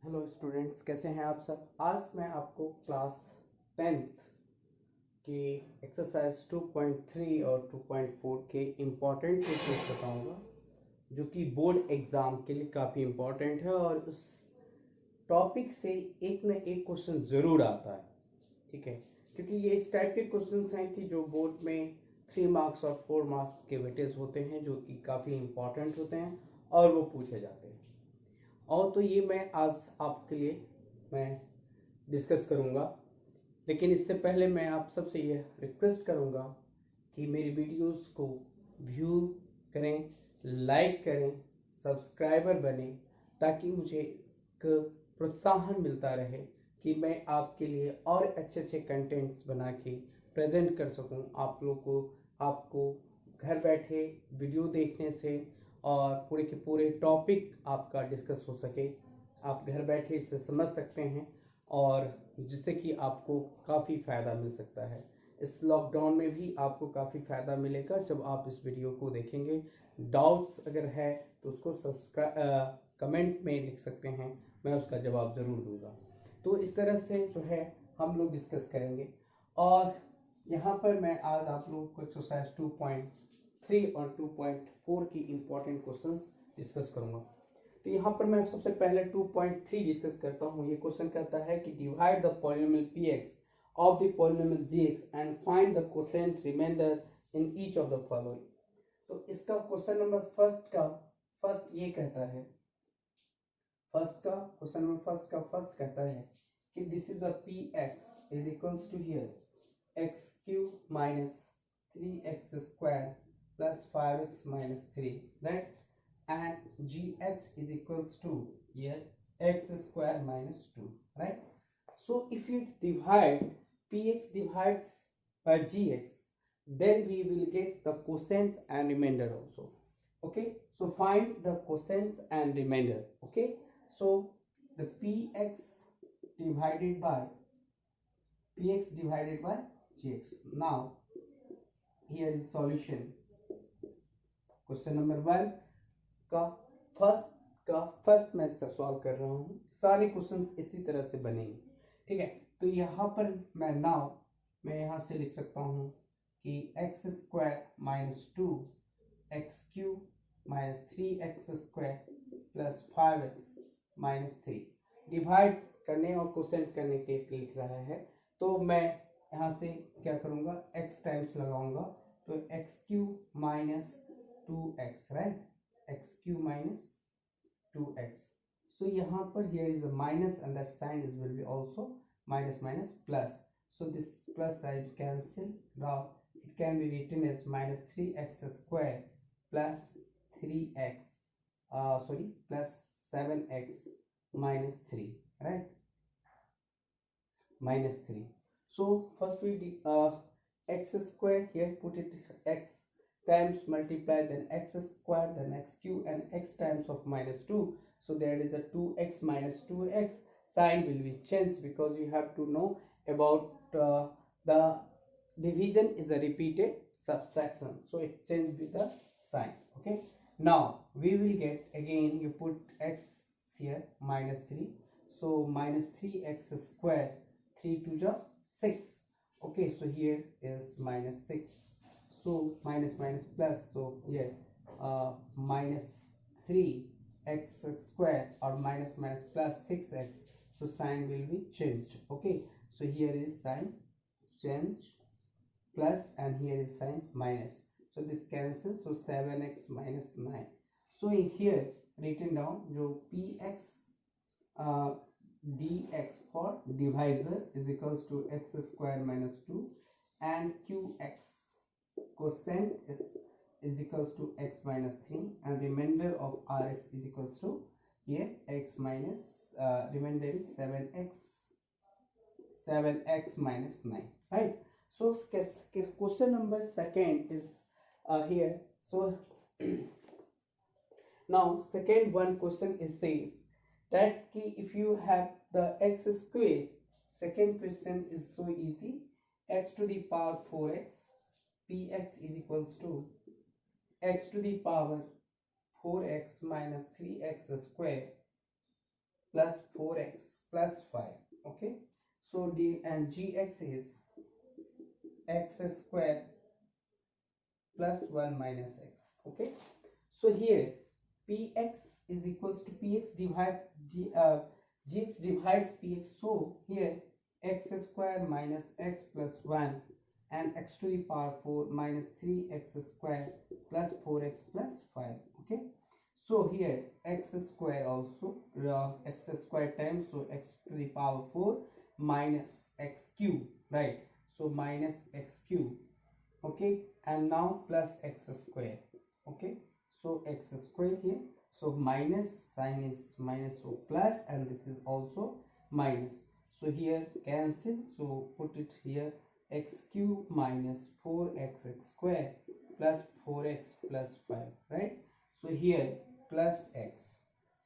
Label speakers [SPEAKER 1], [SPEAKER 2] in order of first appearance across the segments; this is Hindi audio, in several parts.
[SPEAKER 1] हेलो स्टूडेंट्स, कैसे हैं आप सब। आज मैं आपको क्लास 10th की एक्सरसाइज 2.3 और 2.4 के इम्पॉर्टेंट क्वेश्चंस बताऊंगा, जो कि बोर्ड एग्ज़ाम के लिए काफ़ी इम्पॉर्टेंट है और उस टॉपिक से एक न एक क्वेश्चन ज़रूर आता है। ठीक है, क्योंकि ये इस टाइप के क्वेश्चंस हैं कि जो बोर्ड में 3 मार्क्स और 4 मार्क्स के वेटेज होते हैं, जो कि काफ़ी इम्पॉर्टेंट होते हैं और वो पूछे जाते हैं। और तो ये मैं आज आपके लिए मैं डिस्कस करूँगा, लेकिन इससे पहले मैं आप सबसे ये रिक्वेस्ट करूँगा कि मेरी वीडियोस को व्यू करें, लाइक करें, सब्सक्राइबर बने, ताकि मुझे एक प्रोत्साहन मिलता रहे कि मैं आपके लिए और अच्छे अच्छे कंटेंट्स बना के प्रेजेंट कर सकूं आप लोग को। आपको घर बैठे वीडियो देखने से और पूरे के पूरे टॉपिक आपका डिस्कस हो सके, आप घर बैठे इसे समझ सकते हैं और जिससे कि आपको काफ़ी फ़ायदा मिल सकता है। इस लॉकडाउन में भी आपको काफ़ी फ़ायदा मिलेगा जब आप इस वीडियो को देखेंगे। डाउट्स अगर है तो उसको कमेंट में लिख सकते हैं, मैं उसका जवाब ज़रूर दूंगा। तो इस तरह से जो है हम लोग डिस्कस करेंगे। और यहाँ पर मैं आज आप लोगों को एक्सरसाइज 2.3 और 2.4 की इम्पोर्टेंट क्वेश्चंस डिस्कस करूँगा। तो यहाँ पर मैं सबसे पहले 2.3 डिस्कस करता हूँ। ये क्वेश्चन कहता है कि divide the polynomial px of the polynomial gx and find the quotient remainder in each of the following। तो इसका क्वेश्चन नंबर फर्स्ट ये कहता है, फर्स्ट कहता है कि this is the px is equals to here x cube minus 3x square plus 5x minus 3, right. And gx is equals to here x square minus 2, right? So if you divide px divides by gx, then we will get the quotient and remainder also. Okay, so find the quotient and remainder. Okay, so the px divided by gx. Now here is solution. Question number 1 का फर्स्ट मैं सॉल्व कर रहा हूँ। सारे क्वेश्चंस इसी तरह से बनेंगे, ठीक है। तो यहाँ पर मैं यहाँ से लिख सकता हूँ कि x square minus 2 x cube minus 3x square plus 5x minus 3 divide करने और क्वेश्चन करने के लिए लिख रहा है। तो मैं यहाँ से क्या करूँगा, x टाइम्स लगाऊंगा, तो x cube minus 2x, right, x cube minus 2x. So यहाँ पर here is a minus and that sign is will be also minus minus plus. So this plus sign cancel. Now it can be written as minus 3x square plus 3x plus 7x minus 3, right, minus 3. So first we x square, here put it x times multiply, then x square, then x cube, and x times of minus 2. So there is a 2x minus 2x. Sign will be changed because you have to know about the division is a repeated subtraction, so it changed with the sign. Okay, now we will get, again you put x here minus 3, so minus 3x square, 3 to the 6. Okay, so here is minus 6, so minus minus plus, so here minus 3x square or minus minus plus 6x, so sign will be changed. Okay, so here is sign change plus and here is sign minus, so this cancels, so 7x minus 9. So in here written down जो px dx for divisor is equals to x square minus 2 and qx quotient is equals to x minus 3 and remainder of rx is equals to here x minus remainder is 7x minus 9, right. So question number second is here. So now second one question is says that if you have the x square, second question is so easy, x to the power 4x, px is equals to x to the power 4x minus 3x square plus 4x plus 5. Okay, so d and gx is x square plus 1 minus x. Okay, so here px is equals to px divides gx divides px, so here x square minus x plus 1 and x to the power 4 minus 3x square plus 4x plus 5. Okay, so here x square also x square times, so x to the power 4 minus x cube, right? So minus x cube. Okay, and now plus x square. Okay, so x square here, so minus sign is minus, so plus, and this is also minus, so here cancel, so put it here x cube minus 4x square plus 4x plus 5, right? So here plus x,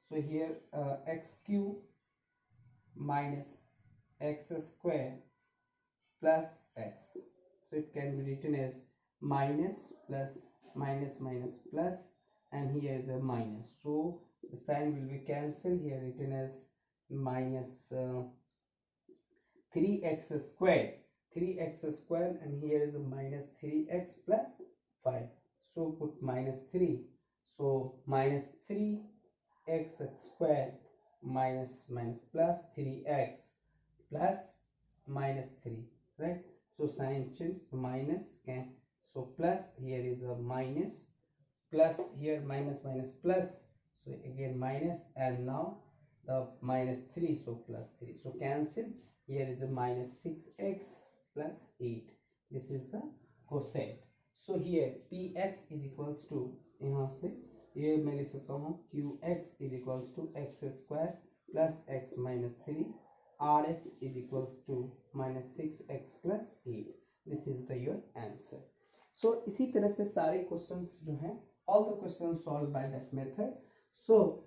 [SPEAKER 1] so here x cube minus x square plus x, so it can be written as minus plus minus minus plus, and here the minus, so the sign will be cancelled, here written as minus 3x square, 3x square, and here is minus 3x plus 5, so put minus 3, so minus 3x square minus minus plus 3x plus minus 3, right? So sign change, minus can, so plus, here is a minus, plus here minus minus plus, so again minus, and now the minus 3, so plus 3, so cancel, here is a minus 6x plus 8, this is the quotient. So here px is equals to, यहाँ से ये मैं लिख सकता हूँ qx is equals to x square plus x minus 3, rx is equals to minus 6x plus 8. This is the your answer. So इसी तरह से सारे क्वेश्चंस जो हैं, all the questions solved by that method. So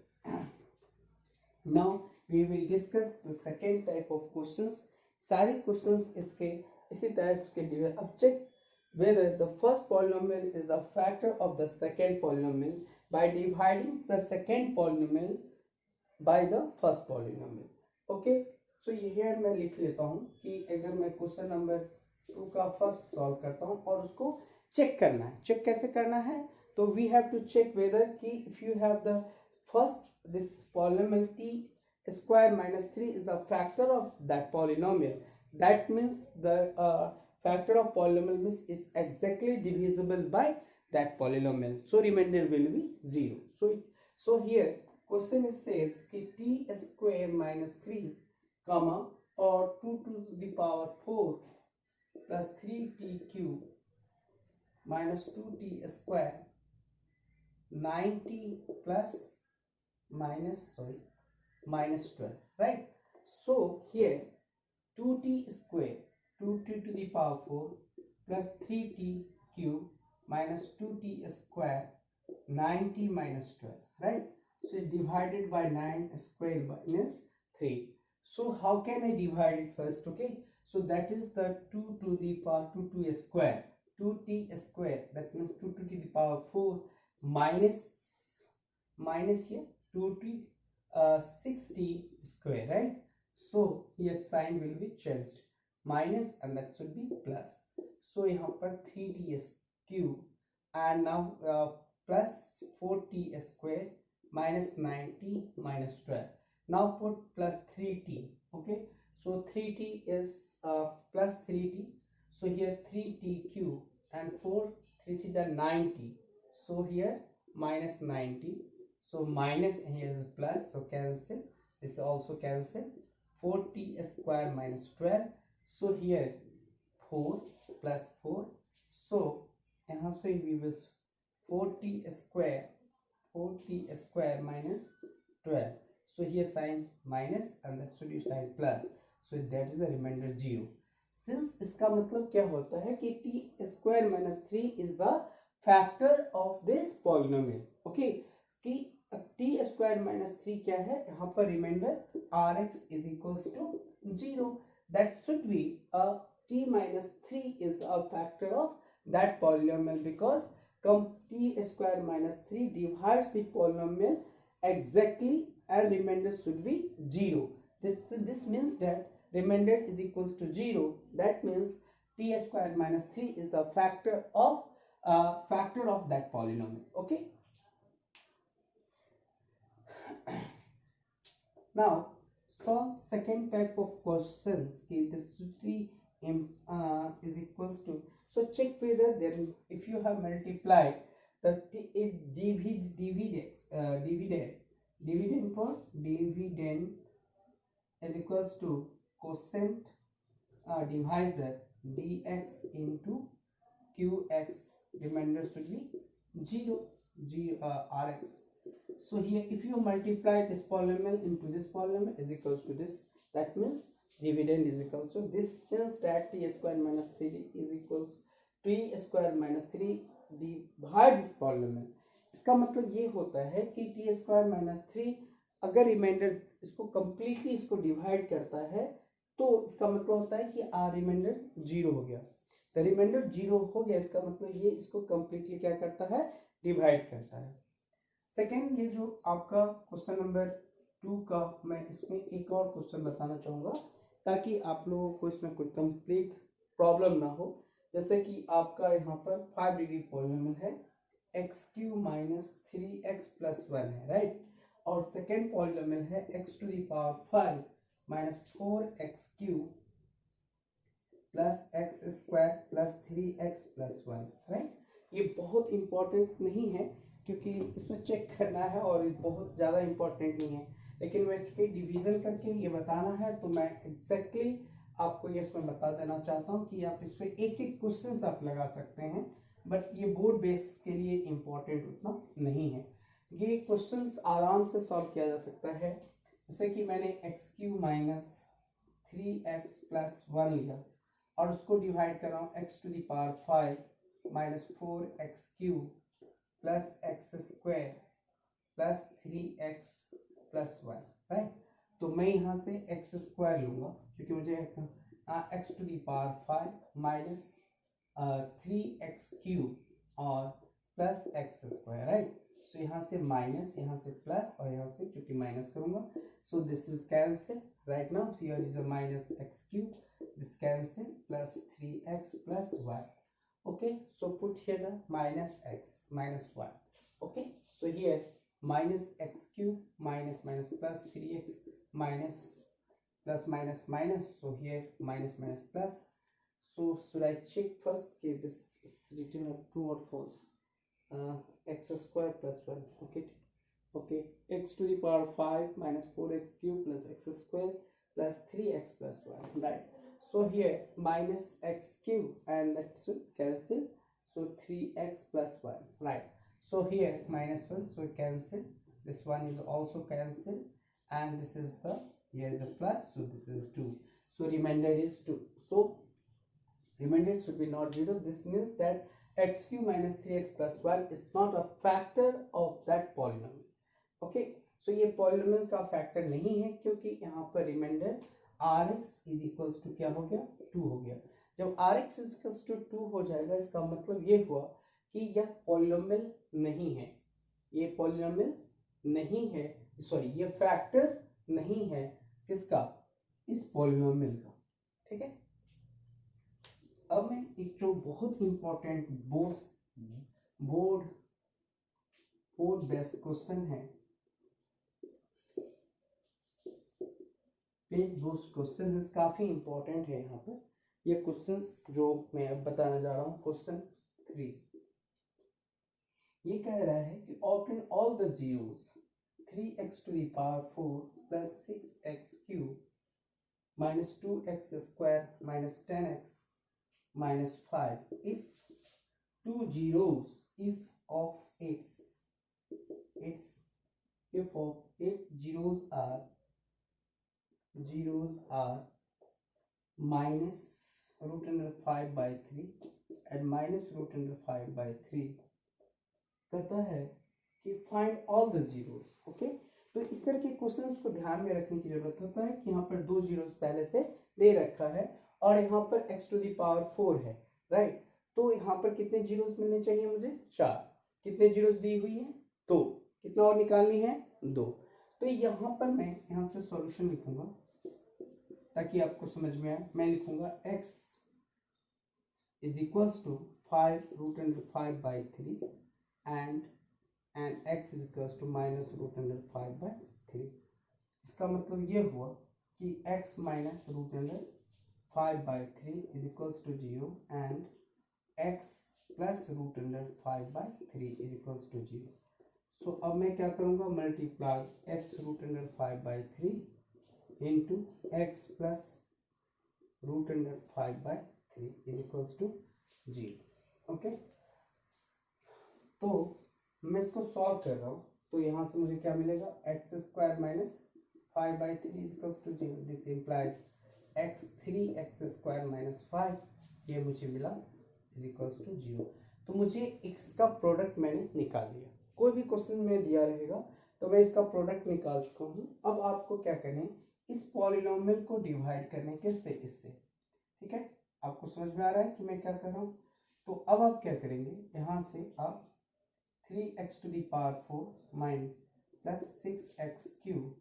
[SPEAKER 1] now we will discuss the second type of questions. सारे questions इसके इसी तरह के लिए. अब check whether the first polynomial is the factor of the second polynomial by dividing the second polynomial by the first polynomial. Okay, so here मैं लिख लेता हूँ कि अगर मैं क्वेश्चन नंबर 2 का फर्स्ट सॉल्व करता हूँ और उसको चेक करना है. चेक कैसे करना है? तो we have to check whether कि if you have the first this polynomial t square minus 3 is the factor of that polynomial, that means the factor of polynomial means is exactly divisible by that polynomial, so remainder will be 0. So here question says कि t square minus 3 comma or 2 to the power 4 plus 3t cube minus 2t square 90 plus minus 12, right? So here 2t square 2t to the power 4 plus 3t cube minus 2t square 90 minus 12, right? So it's divided by 9 square minus 3. So how can I divide it first? Okay, so that is the 2 to the power 2 square 2t square, that means 2 to the power 4 minus here 2t 6t square, right? So here sign will be changed, minus and that should be plus. So यहाँ पर 3t cube and now plus 4t square minus 90 minus 12. Now put plus 3t. Okay, so 3t is plus 3t, so here 3t cube and 4 3 are 90, so here minus 90, so minus, here is plus, so cancel, this also cancel, 4t square minus 12, so here 4 plus 4, so यहाँ से we will 4t square minus 12, so here sign minus and that should be sign plus, so that is the remainder 0. Since इसका मतलब क्या होता है कि t square minus 3 is the factor of this polynomial. Okay, कि t square minus 3 क्या है, यहाँ पर remainder rx is equals to 0. That should be t minus 3 is the factor of that polynomial, because t square minus 3 divides the polynomial exactly and remainder should be 0. This means that remainder is equals to 0. That means t square minus 3 is the factor of that polynomial. Okay. Now solve second type of questions. This 3 is equals to, so check whether then if you have multiplied the dividend is equals to quotient divisor dx into qx, remainder should be 0 rx. So here if you multiply this polynomial into this polynomial is equals to this, that means dividend is equals to this, means that t square minus 3 is equals t square minus 3 divide this polynomial. इसका मतलब ये होता है कि t स्क्वायर माइनस 3 अगर रिमाइंडर इसको कंप्लीटली इसको डिवाइड करता है तो इसका मतलब होता है कि रिमाइंडर 0 हो गया। तो रिमाइंडर 0 हो गया इसका मतलब ये इसको कंप्लीटली क्या करता है, डिवाइड करता है। सेकेंड, ये जो आपका क्वेश्चन नंबर 2 का मैं इसमें एक और क्वेश्चन बताना चाहूंगा ताकि आप लोगों को इसमें कोई कंप्लीट प्रॉब्लम ना हो। जैसे कि आपका यहाँ पर 5 डिग्री पॉलिनोमियल है, x cube minus 3x plus 1 है, राइट। और सेकेंड पॉलिनोमियल है x to the power 5 minus 4x cube plus x square plus 3x plus 1, right. ये बहुत इंपॉर्टेंट नहीं है क्योंकि इसमें चेक करना है और ये बहुत ज़्यादा इंपॉर्टेंट नहीं है, लेकिन मैं इसके डिवीजन करके ये बताना है तो मैं एग्जैक्टली आपको ये इसमें बता देना चाहता हूँ कि आप इसमें एक एक क्वेश्चन आप लगा सकते हैं, बट ये बोर्ड बेस के लिए इम्पोर्टेंट उतना नहीं है। ये क्वेश्चंस आराम से सॉल्व किया जा सकता है। जैसे कि मैंने x cube minus 3x plus 1 लिया और उसको डिवाइड कर रहा हूँ x to the power 5 minus 4x cube plus x square plus 3x plus 1, right. तो मैं यहाँ से एक्स स्क्वायर लूंगा क्योंकि मुझे x to the power 5 minus 3x cube और plus x square, right. So यहाँ से माइनस, यहाँ से प्लस और यहाँ से चूंकि माइनस करूंगा, so this is cancel right now. Here is a minus x cube, this cancel plus 3x plus 1. Okay, so put here the minus x minus 1. Okay, so here minus x cube minus minus plus 3x minus plus minus minus, so here minus minus plus. So should I check first if this is written as true or false? X square plus 1. Okay, x to the power 5 minus 4x cube plus x square plus 3x plus 1, right. So here minus x cube and that should cancel, so 3x plus 1, right. So here minus 1, so cancel, this one is also cancel, and this is the, here is the plus, so this is 2, so remainder is 2. So remainder should be not 0. This means that x cube minus 3x plus 1 is not a factor of that polynomial. Okay, so ये polynomial का factor नहीं है क्योंकि यहाँ पर remainder Rx is equals to क्या हो गया, 2 हो गया। जब Rx इज इक्वल्स टू 2 हो जाएगा इसका मतलब ये हुआ कि यह पॉलिनोमियल नहीं है, ये पॉलिनोमियल नहीं है, सॉरी ये फैक्टर नहीं है किसका, इस पॉलिनोमियल का, ठीक है। अब मैं एक जो बहुत इंपॉर्टेंट बोर्ड बेस्ड क्वेश्चन है, दोस्त क्वेश्चन काफी इंपॉर्टेंट है यहाँ पर। ये क्वेश्चंस जो मैं अब बताने जा रहा हूँ, क्वेश्चन 3 ये कह रहा है कि obtain all the zeros 3x to the power 4 plus 6x cube minus 2x square minus 10x minus 5 if two zeros if of its zeros are minus root under 5 by 3 and minus root under 5 by 3, कहता है कि find all the zeros. Okay, तो इस तरह के क्वेश्चंस को ध्यान में रखने की जरूरत होता है कि यहाँ पर 2 जीरोस पहले से दे रखा है और यहाँ पर x टू द पावर 4 है, राइट। तो यहाँ पर कितने जीरोस मिलने चाहिए मुझे, 4। कितने जीरोस दी हुई है, 2। कितना और निकालनी है, 2। तो यहाँ पर मैं यहाँ से सॉल्यूशन लिखूंगा ताकि आपको समझ में आए। मैं लिखूंगा x is equals to 5√5/3 and x is equals to -√5/3। इसका मतलब ये हुआ कि x -√5/3 is equals to 0 and x +√5/3 is equals to 0। So अब मैं क्या करूंगा, multiply x√5/3 into x +√5/3 is equals to 0। Okay, तो मैं इसको सॉल्व कर रहा हूँ, तो यहाँ से मुझे क्या मिलेगा, x² - 5/3 is equals to 0। This implies x3x² - 5 ये मुझे मिला इज इक्वल्स टू 0। तो मुझे x का प्रोडक्ट मैंने निकाल लिया। कोई भी क्वेश्चन में दिया रहेगा तो मैं इसका प्रोडक्ट निकाल चुका हूँ। अब आपको क्या करना है, इस पॉलिनोमियल को डिवाइड करने किससे, इससे। ठीक है, आपको समझ में आ रहा है कि मैं क्या कर रहा हूँ। तो अब आप क्या करेंगे, यहाँ से आप 3x⁴ plus 6x³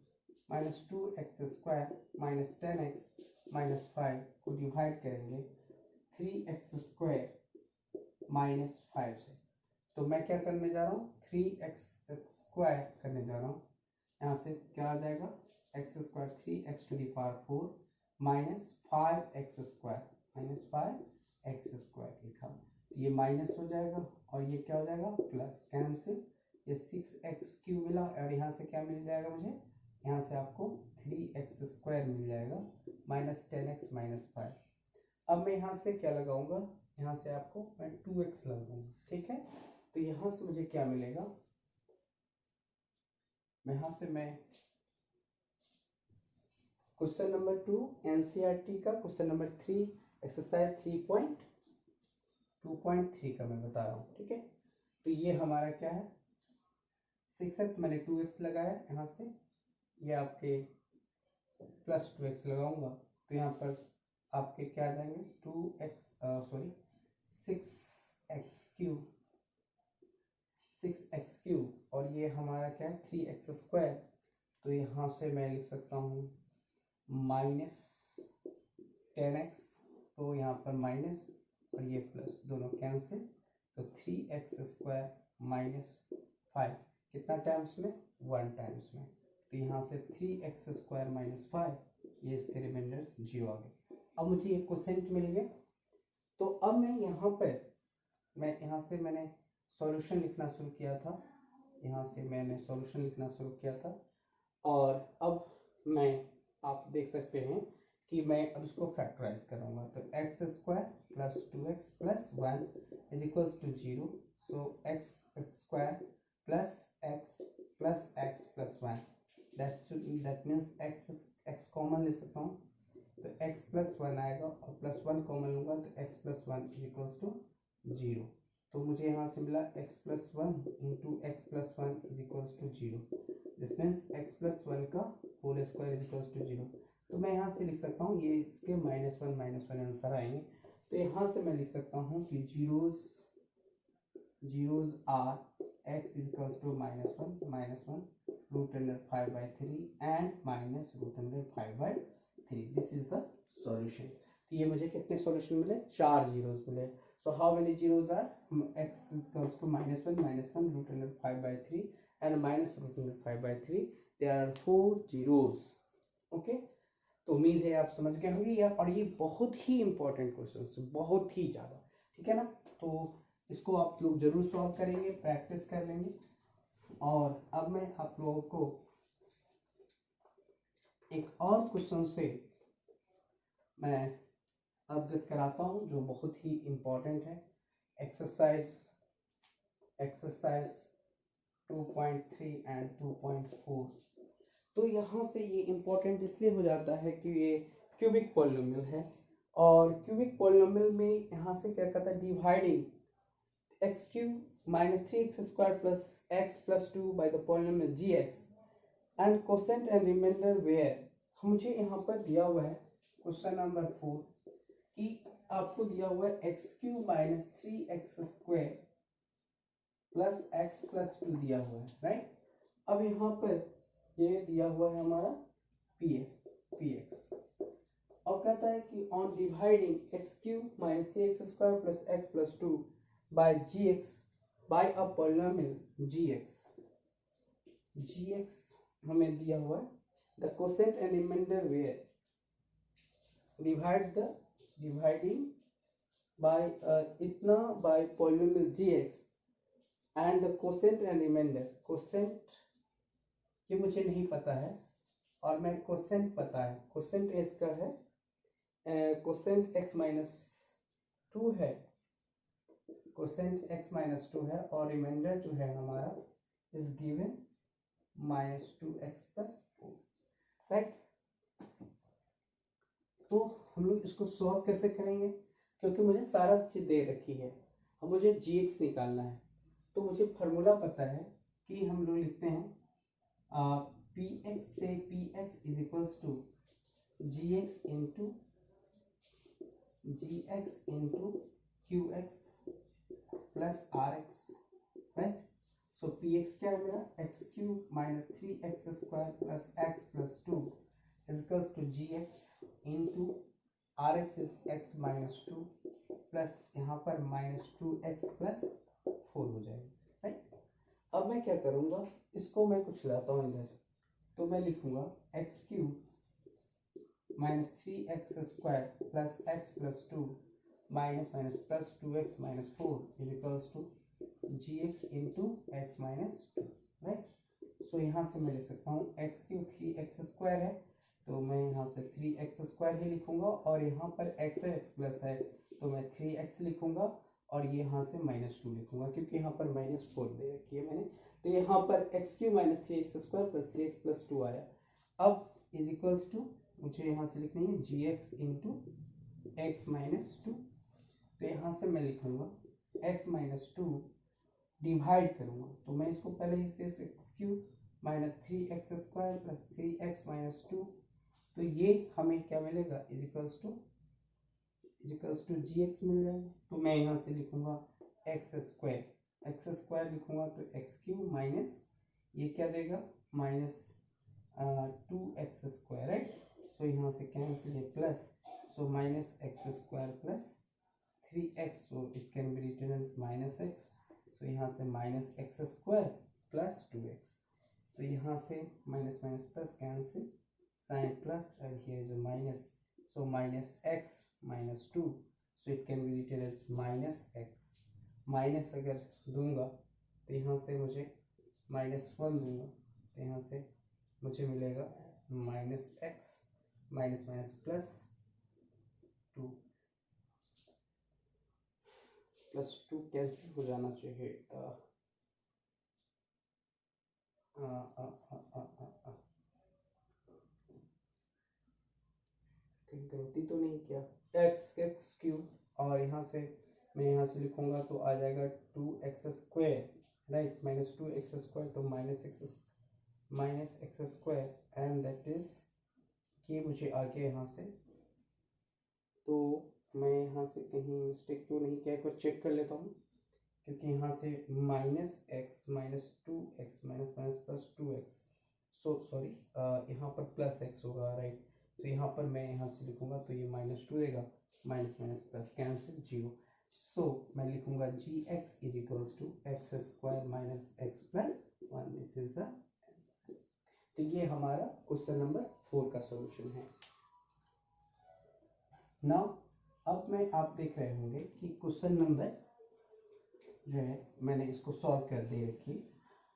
[SPEAKER 1] -2x² -10x -5 को डिवाइड करेंगे 3x² -5 से। तो मैं क्या करने जा रहा हूँ, 3x² करने जा रहा हूँ। यहाँ से क्या आ जाएगा, x² 3x⁴ -5x² लिखा। ये माइनस हो जाएगा और ये क्या हो जाएगा, प्लस, कैंसिल। ये 6x³ मिला और यहाँ से क्या मिल जाएगा मुझे, यहाँ से आपको 3x² मिल जाएगा -10x -5। अब मैं यहाँ से क्या लगाऊंगा, यहाँ से आपको मैं 2x लगाऊंगा। ठीक है, तो यहाँ से मुझे क्या मिलेगा, यहाँ से मैं क्वेश्चन नंबर 2 एनसीईआरटी का क्वेश्चन नंबर 3 एक्सरसाइज 3.2.3 का मैं बता रहा हूँ। ठीक है, तो ये हमारा क्या है, 6x मैंने 2x लगाया, यहाँ से ये आपके प्लस 2x लगाऊंगा, तो यहाँ पर आपके क्या आ जाएंगे 6x³ और ये हमारा क्या है 3x²। तो यहाँ से मैं लिख सकता हूँ -10x, तो यहाँ पर माइनस और ये प्लस, दोनों कैंसिल। तो 3x² -5 कितना टाइम्स में, 1 टाइम्स में। तो यहाँ से 3x² -5, ये इसके रिमाइंडर्स 0 आ गए। अब मुझे ये क्वोशेंट मिल गया। तो अब मैं यहाँ पर यहाँ से मैंने सॉल्यूशन लिखना शुरू किया था, यहाँ से मैंने सॉल्यूशन लिखना शुरू किया था। और अब मैं, आप देख सकते हैं कि मैं अब इसको फैक्टराइज करूँगा। तो x² + 2x + 1 is equals to 0। So x² + x + x + 1, that means x common ले सकता हूँ, तो x + 1 आएगा और +1 कॉमन लूँगा तो x + 1 इज इक्वल्स टू 0। तो मुझे यहाँ से मिला x + 1 into x + 1 is equals to 0। This means x + 1 का whole square is equals to 0। तो मैं यहाँ से लिख सकता हूँ, ये इसके -1 आंसर आएंगे। तो यहाँ से मैं लिख सकता हूँ कि zeros are x is equals to -1 √5/3 and -√5/3। This is the solution. तो ये मुझे कितने सॉल्यूशन मिले, 4 जीरोज मिले। So how many zeros are, x is equals to -1 √5/3 and -√5/3. There are 4 zeros. Okay, तो उम्मीद है आप समझ गए होंगे यार। और ये बहुत ही इंपॉर्टेंट क्वेश्चन, बहुत ही ज़्यादा। ठीक है ना, तो इसको आप लोग जरूर सॉल्व करेंगे, प्रैक्टिस कर लेंगे। और अब मैं आप लोगों को एक और क्वेश्चन से मैं अवगत कराता हूँ जो बहुत ही इम्पोर्टेंट है। Exercise 2.3 and 2.4। तो यहाँ से ये इम्पोर्टेंट इसलिए हो जाता है कि ये क्यूबिक पॉलिनोमियल है, और क्यूबिक पॉलिनोमियल में यहाँ से क्या करता है, dividing x³ -3x² + x + 2 by the polynomial gx and quotient and remainder where। मुझे यहाँ पर दिया हुआ है क्वेश्चन नंबर 4 कि आपको दिया हुआ है x³ -3x² + x + 2 दिया हुआ है, राइट। अब यहाँ पर ये दिया हुआ है हमारा पी एक्स, और कहता है कि on dividing X cube minus 3x² plus X plus 2 by G X by a polynomial G X हमें दिया हुआ है, the quotient and remainder where dividing by इतना by polynomial G X and the quotient and remainder. Quotient ये मुझे नहीं पता है और मैं कोसेंट पता है, कोसेंट इसका है कोसेंट एक्स माइनस 2 है, कोसेंट एक्स माइनस 2 है, और रिमाइंडर जो है हमारा is given -2x plus 4, right. तो हम लोग इसको सॉल्व कैसे करेंगे, क्योंकि मुझे सारा चीज दे रखी है, अब मुझे gx निकालना है। तो मुझे फार्मूला पता है कि हम लोग लिखते हैं px से px is equals to gx into qx plus rx, right. So px क्या है मेरा x cube minus 3x² plus x plus 2 is equals to gx into rx is x minus 2 plus यहाँ पर -2x प्लस 4 हो जाएगा, राइट। अब मैं क्या करूँगा, इसको मैं कुछ लाता हूँ इधर, तो मैं लिखूंगा x cube minus 3x² plus x plus 2 minus plus 2x minus 4 is equals to gx into x minus 2, right. So यहाँ से मैं लिख सकता हूँ x क्यूब 3x² है, तो मैं यहाँ से 3x² ही लिखूंगा, और यहाँ पर x है, x प्लस है, तो मैं 3x लिखूंगा, और ये यहाँ से -2 लिखूंगा, क्योंकि यहाँ पर -4 दे रखी है मैंने। तो यहाँ पर x cube minus 3x² plus 3x plus 2 आया। अब इज इक्वल्स टू मुझे यहाँ से लिखनी है gx इंटू x माइनस 2, तो यहाँ से मैं लिखूंगा x माइनस 2 डिवाइड करूंगा, तो मैं इसको पहले इसे x cube minus 3x² plus 3x minus 2, तो ये हमें क्या मिलेगा इज इक्वल्स टू gx मिल जाएगा। तो मैं यहाँ से लिखूंगा x² लिखूंगा, तो x क्यूब माइनस ये क्या देगा माइनस 2x², राइट। सो यहाँ से कैंसिल है plus, so minus x² plus 3x, so it can be written as -x, so यहाँ से -x² प्लस 2x, तो यहाँ से minus minus plus cancel, sign plus, and here is a minus, so -x minus 2, so it can be written as -x। Minus अगर दूंगा तो यहाँ से मुझे -1 दूंगा, तो यहाँ से मुझे मिलेगा -x minus minus plus 2 plus 2 cancel हो जाना चाहिए। कहीं गलती तो नहीं किया, x क्यूब, और यहाँ से मैं यहाँ से लिखूंगा तो आ जाएगा 2x², राइट, -2x², तो -x² एंड दैट इज ये मुझे आ गया यहाँ से। तो मैं यहाँ से कहीं मिस्टेक तो नहीं किया, एक बार चेक कर लेता हूँ, क्योंकि यहाँ से -x minus 2x minus minus plus 2x, sorry यहाँ पर प्लस x होगा, राइट। तो यहाँ पर मैं यहाँ से लिखूंगा तो ये -2 देगा, minus minus plus cancel 0, so मैं लिखूंगा gx is equals to x² minus x plus 1, this is the answer. तो ये हमारा क्वेश्चन नंबर 4 का सॉल्यूशन है। नाउ अब मैं आप देख रहे होंगे कि क्वेश्चन नंबर जो है मैंने इसको सॉल्व कर दे रखी।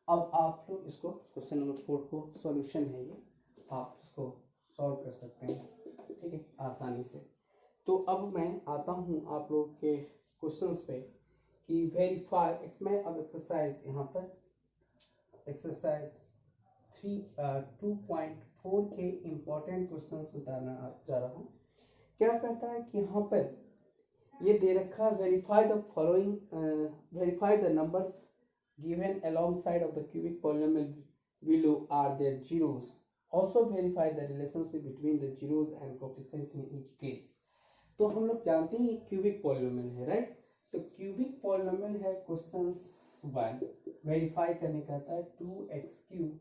[SPEAKER 1] अब आप लोग इसको क्वेश्चन नंबर 4 को सॉल्यूशन है ये, आप इसको सॉल्व कर सकते हैं, ठीक है, आसानी से। तो अब मैं आता हूँ आप लोग के क्वेश्चंस पे कि वेरीफाई, मैं अब एक्सरसाइज यहाँ पर एक्सरसाइज 2.4 के इम्पोर्टेंट क्वेश्चंस बताना जा रहा हूँ। क्या कहता है कि यहाँ पर ये दे रखा है verify the following, verify the numbers given alongside of the cubic polynomial below are their zeros. Also verify the relationship between the zeros and coefficient in each case. तो हम लोग जानते हैं क्यूबिक पॉलिनोमियल है, राइट। तो क्यूबिक पॉलिनोमियल है क्वेश्चन 1, वेरीफाई करने कहता है 2x³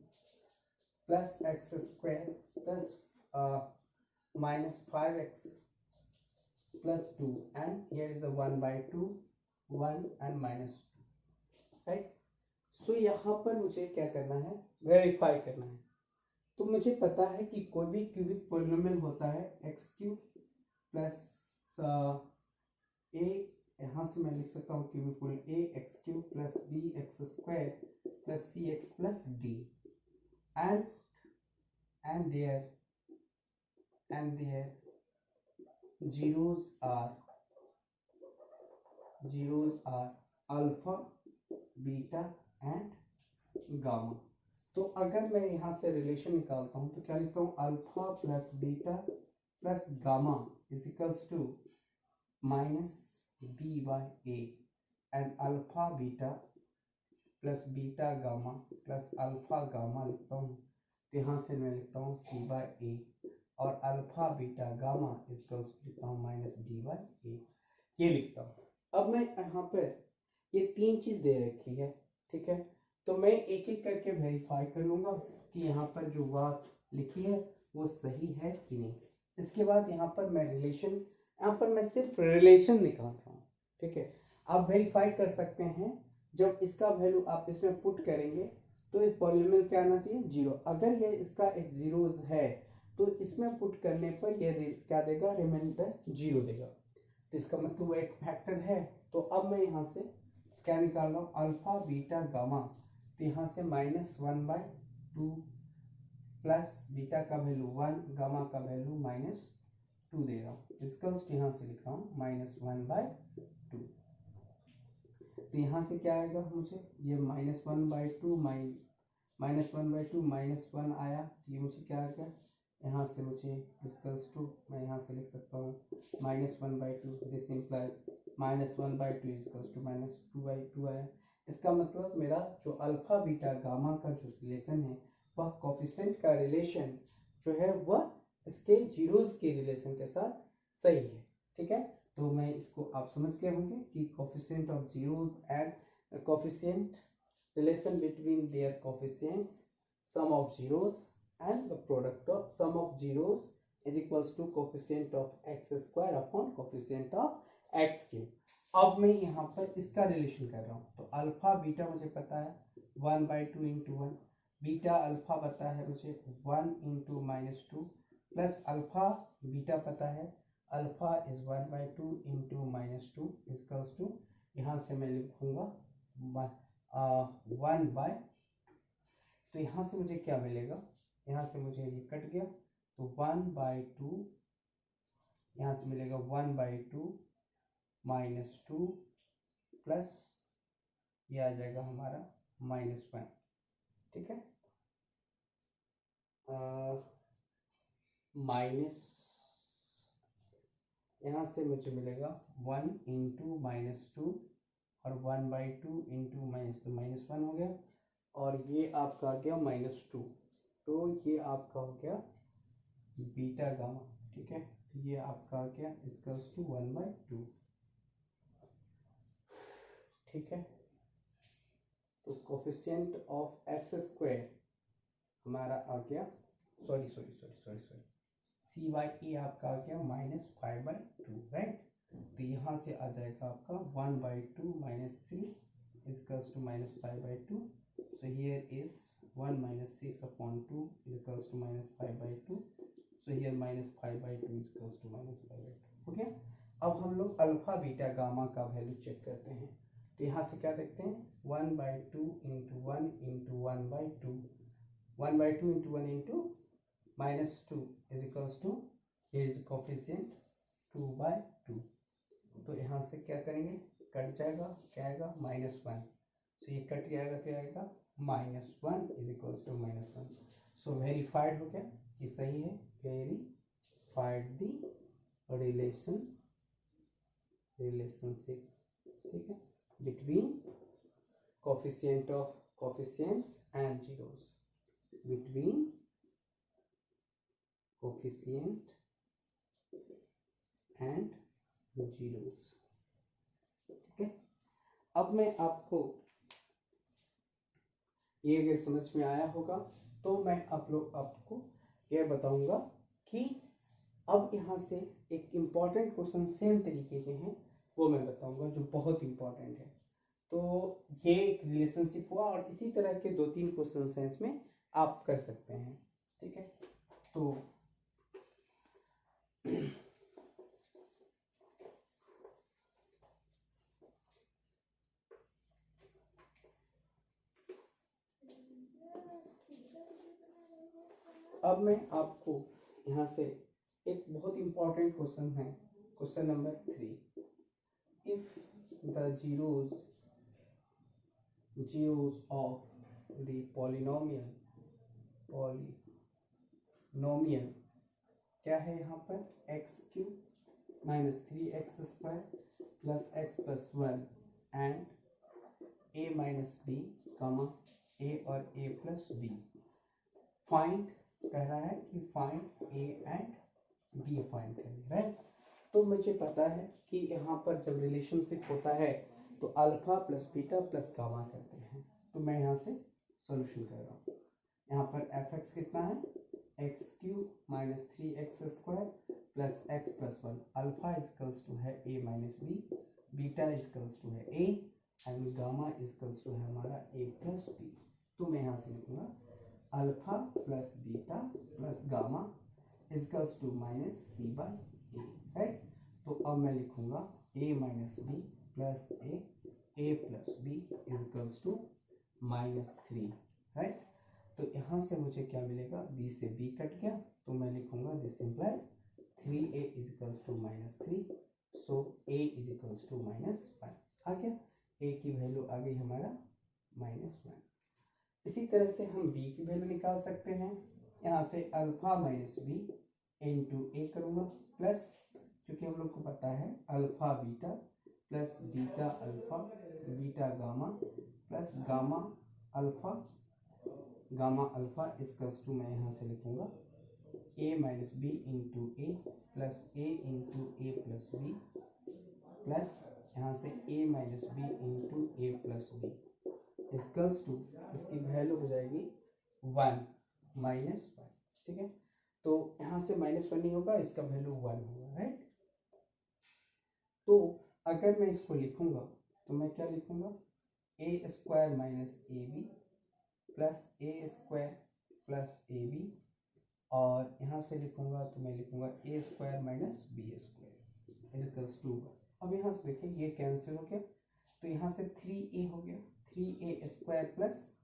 [SPEAKER 1] plus x square plus minus 5x plus 2, and here is the 1 by 2, 1 and minus 2, right? So यहाँ पर मुझे क्या करना है, वेरीफाई करना है। तो मुझे पता है कि कोई भी क्यूबिक पॉलिनोमियल होता है x क्यूब प्लस a, यहाँ से मैं लिख सकता हूँ cubic polynomial a x cube plus b x square plus c x plus d, and their zeros are alpha, beta and gamma। तो अगर मैं यहाँ से रिलेशन निकालता हूँ तो क्या लिखता हूँ, alpha plus beta plus gamma is equals to minus b by a, and alpha beta plus beta gamma plus alpha gamma लिखता हूँ, तो यहाँ से मैं लिखता हूँ सी बाई ए, और अल्फा बीटा गामा इक्वल्स लिखता हूँ माइनस डी बाई ए, ये लिखता हूँ। अब मैं यहाँ पर ये तीन चीज दे रखी है, ठीक है, तो मैं एक एक करके वेरीफाई कर लूंगा कि यहाँ पर जो बात लिखी है वो सही है कि नहीं। इसके बाद यहाँ पर मैं रिलेशन, यहाँ पर मैं सिर्फ रिलेशन निकाल रहा हूँ, ठीक है। आप वेरीफाई कर सकते हैं, जब इसका वैल्यू आप इसमें पुट करेंगे तो इस पॉलिनोमियल क्या आना चाहिए, जीरो। अगर ये इसका एक जीरो है तो इसमें पुट करने पर ये क्या देगा, रिमाइंडर जीरो देगा, तो इसका मतलब वो एक फैक्टर है। तो अब मैं यहाँ से क्या निकाल रहा हूँ, अल्फा बीटा गामा, तो यहाँ से माइनस 1 बाई 2 प्लस बीटा का वैल्यू 1, गामा का वैल्यू माइनस 2 दे रहा हूँ, इसका यहाँ से लिख रहा हूँ माइनस 1 बाई 2। तो यहाँ से क्या आएगा, मुझे ये minus 1 by 2 minus 1 by 2 minus 1 आया, ये मुझे क्या आ गया, यहाँ से मुझे इक्वल्स टू, मैं यहाँ से लिख सकता हूँ minus 1 by 2, this implies minus 1 by 2 equals to minus 2 by 2 आया। इसका मतलब मेरा जो अल्फा बीटा गामा का जो रिलेशन है वह कोफिशिएंट का रिलेशन जो है वह इसके जीरोस के रिलेशन के साथ सही है, ठीक है। तो मैं इसको आप समझ गए होंगे कि coefficient of zeros and coefficient relation between their coefficients, sum of zeros and the product of sum of zeros is equals to coefficient of x square upon coefficient of x cube। अब मैं यहाँ पर इसका रिलेशन कर रहा हूँ, तो अल्फा बीटा मुझे पता है 1 बाई 2 इंटू 1, बीटा अल्फा पता है मुझे 1 into minus 2, plus alpha beta पता है alpha is 1 by 2 into minus 2 equals to, यहाँ से मैं लिखूंगा 1 बाय, तो यहाँ से मुझे क्या मिलेगा, यहाँ से मुझे ये कट गया, तो 1 बाई 2, यहाँ से मिलेगा 1 बाई 2 माइनस 2 प्लस ये आ जाएगा हमारा माइनस 1, ठीक है, माइनस यहाँ से मुझे मिलेगा 1 इंटू माइनस 2 और 1 बाई 2 इंटू माइनस, तो माइनस 1 हो गया, और ये आपका आ गया माइनस 2, तो ये आपका हो गया बीटा गामा, ठीक है, तो ये आपका आ गया इक्वल्स टू 1 बाई 2, ठीक है। तो कोफिशिएंट ऑफ एक्स स्क्वायर हमारा आ गया, सॉरी सी बाई ए आपका आ गया माइनस 5 बाई 2, राइट। तो यहाँ से आ जाएगा आपका 1 by 2 minus 3 equals to minus 5 by 2, so here is 1 minus 6 upon 2 is equals to minus 5 by 2, so here minus 5 by 2 is equals to minus 5 by 2, okay। अब हम लोग अल्फा बीटा गामा का वैल्यू चेक करते हैं, तो यहाँ से क्या देखते हैं 1 by 2 into 1 into 1 by 2, 1 by 2 into 1 into minus 2 is equals to, here is coefficient 2 by 2, तो यहाँ से क्या करेंगे, कट जाएगा, क्या आएगा माइनस 1, तो ये कट जाएगा, क्या आएगा minus 1 is equals to minus 1, so verified हो गया कि सही है, वेरीफाइड द रिलेशनशिप, ठीक है, between coefficient of coefficients and zeros, between coefficient and zeros, ठीक है। अब मैं आपको ये अगर समझ में आया होगा तो मैं आपको यह बताऊंगा कि अब यहाँ से एक इम्पॉर्टेंट क्वेश्चन सेम तरीके के हैं वो मैं बताऊंगा जो बहुत इम्पॉर्टेंट है। तो ये एक रिलेशनशिप हुआ और इसी तरह के 2-3 क्वेश्चन हैं इसमें आप कर सकते हैं। ठीक है, तो अब मैं आपको यहाँ से एक बहुत इम्पॉर्टेंट क्वेश्चन है, question number 3। If the zeros of the polynomial क्या है यहाँ पर x³ - 3x² + x+1 and a - b, a और a + b। फाइंड कह रहा है कि find a and b find करें, राइट। तो मुझे पता है कि यहाँ पर जब रिलेशनशिप होता है तो alpha plus beta plus gamma करते हैं। तो मैं यहाँ से सॉल्यूशन कर रहा हूँ। यहाँ पर fx कितना है x³ - 3x² + x+1। Alpha equals to है a - b, beta equals to है a and gamma equals to है हमारा a + b। तो मैं यहाँ से लिखूंगा alpha plus beta plus gamma equals to -c/a, right. तो अब मैं लिखूंगा a - b plus a plus b equals to -3, right. तो यहाँ से मुझे क्या मिलेगा, b से b कट गया तो मैं लिखूंगा this implies 3a equals to -3, so a equals to -1 आ गया। a की वैल्यू आ गई हमारा -1। इसी तरह से हम b की वैल्यू निकाल सकते हैं। यहाँ से alpha minus b into a करूँगा प्लस, क्योंकि हम लोग को पता है alpha beta plus beta alpha beta gamma plus gamma alpha equals to, मैं यहाँ से लिखूँगा a minus b into a plus a into a plus b plus यहाँ से a minus b into a plus b equals to, इसकी वैल्यू हो जाएगी 1 -1। ठीक है, तो यहाँ से -1 नहीं होगा, इसका वैल्यू 1 होगा, राइट। तो अगर मैं इसको लिखूंगा तो मैं क्या लिखूंगा a² minus a b plus a² plus a b, और यहाँ से लिखूंगा तो मैं लिखूंगा a² minus b² equals to. अब यहाँ से देखिए ये कैंसिल हो गया, तो यहाँ से 3a हो गया, 3a² plus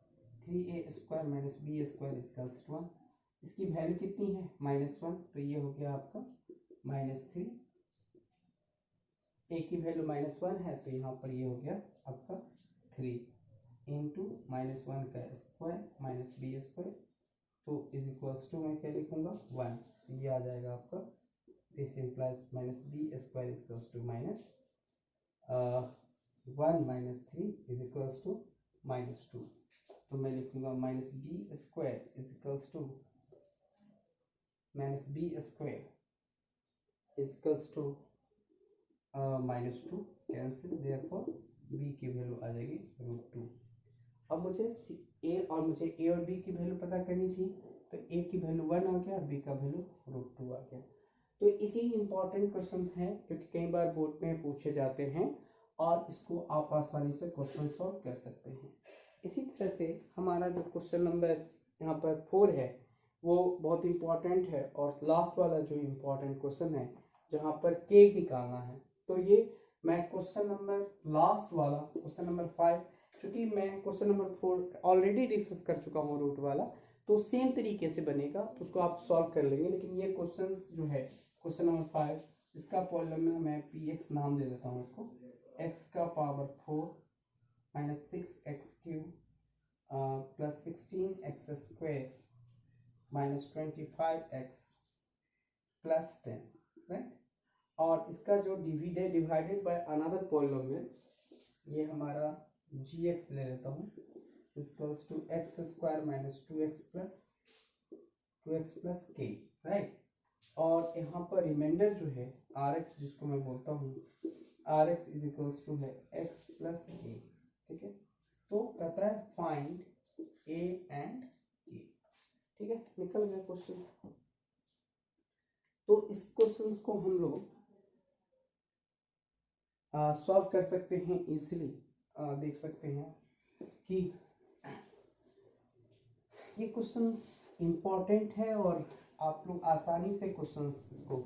[SPEAKER 1] 3a² minus b² equals to 1। इसकी वैल्यू कितनी है -1, तो ये हो गया आपका -3। a की वैल्यू -1 है तो यहाँ पर ये हो गया आपका 3 इंटू -1 का स्क्वायर माइनस b², तो इज इक्वल्स टू मैं क्या लिखूंगा 1, तो ये आ जाएगा आपका this implies -b² equals to -1 minus 3 is equals to -2। तो मैं लिखूंगा -b² is equals to -b² equals to -2 cancel, therefore b की वैल्यू आ जाएगी √2। अब मुझे a और b की वैल्यू पता करनी थी, तो a की वैल्यू 1 आ गया, b का वैल्यू √2 आ गया। तो इसी इंपॉर्टेंट क्वेश्चन है क्योंकि कई बार बोर्ड में पूछे जाते हैं और इसको आप आसानी से क्वेश्चन सॉल्व कर सकते हैं। इसी तरह से हमारा जो क्वेश्चन नंबर यहाँ पर 4 है वो बहुत इंपॉर्टेंट है, और लास्ट वाला जो इम्पोर्टेंट क्वेश्चन है जहाँ पर k निकालना है। तो ये मैं क्वेश्चन नंबर लास्ट वाला क्वेश्चन नंबर 5, चूंकि मैं क्वेश्चन नंबर 4 ऑलरेडी डिस्कस कर चुका हूँ रूट वाला, तो सेम तरीके से बनेगा तो उसको आप सॉल्व कर लेंगे। लेकिन ये क्वेश्चंस जो है क्वेश्चन नंबर 5, इसका पॉलिनोमियल मैं px नाम दे देता हूँ इसको, x का power 4 minus 6x³ plus 16x² minus 25x plus 10, right. और इसका जो डिवाइडेड बाय अनदर पॉलिनोमियल, ये हमारा gx ले लेता हूँ, equals to x² minus 2x plus k, right. और यहाँ पर रिमाइंडर जो है rx, जिसको मैं बोलता हूँ rx इज इक्वल्स टू है x प्लस a। ठीक है, तो कहता है फाइंड a एंड k। निकल गया क्वेश्चन। तो इस क्वेश्चन को हम लोग सॉल्व कर सकते हैं इजीली। देख सकते हैं कि ये क्वेश्चन इम्पोर्टेंट है और आप लोग आसानी से क्वेश्चन को